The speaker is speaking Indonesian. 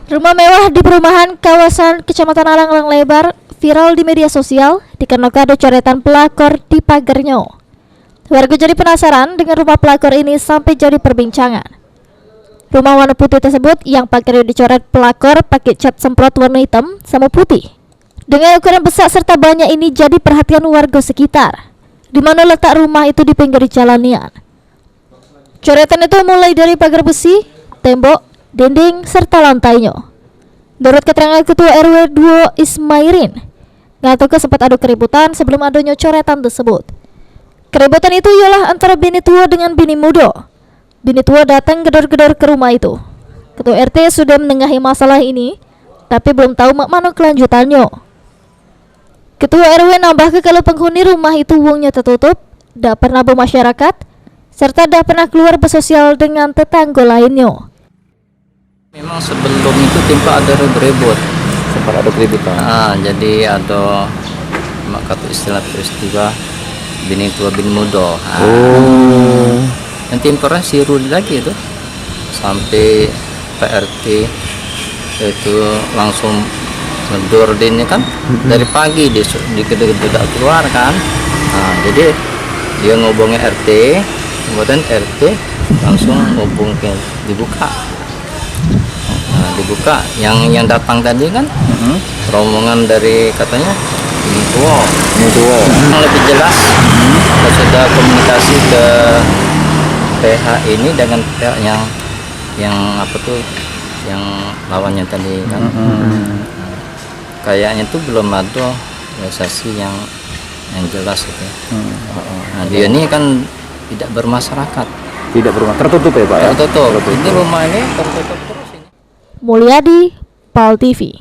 Rumah mewah di perumahan kawasan Kecamatan Alang-Alang Lebar viral di media sosial dikarenakan ada coretan pelakor di pagarnya. Warga jadi penasaran dengan rumah pelakor ini sampai jadi perbincangan. Rumah warna putih tersebut yang pagarnya dicoret pelakor pakai cat semprot warna hitam sama putih. Dengan ukuran besar serta banyak ini jadi perhatian warga sekitar. Di mana letak rumah itu di pinggir jalan. Coretan itu mulai dari pagar besi, tembok, dinding, serta lantainya. Menurut keterangan Ketua RW 2 Ismairin, ngatakan sempat ada keributan sebelum adanya coretan tersebut. Keributan itu ialah antara bini tua dengan bini muda. Bini tua datang gedor-gedor ke rumah itu. Ketua RT sudah menengahi masalah ini, tapi belum tahu mana kelanjutannya. Ketua RW nambah kalau penghuni rumah itu uangnya tertutup, tidak pernah bermasyarakat, serta tidak pernah keluar bersosial dengan tetangga lainnya. Memang sebelum itu timpa ada ribut. Sempat ada keributan. Jadi ada kata istilah peristiwa bini tua bini muda. Yang timpa siru lagi itu sampai PRT itu langsung ngedor dinnya kan dari pagi dia tidak keluar kan. Jadi dia ngobongnya RT, kemudian RT langsung ngobong dibuka. Dibuka yang datang tadi kan rombongan dari katanya ini tua yang lebih jelas. Kita sudah komunikasi ke PH ini dengan pihak yang apa tuh yang lawannya tadi kan. Kayaknya tuh belum ada realisasi yang jelas gitu. Dia ini kan tidak bermasyarakat, tertutup ya Pak ya? Tertutup. Ini rumah ini tertutup terus. Mulyadi, PAL TV.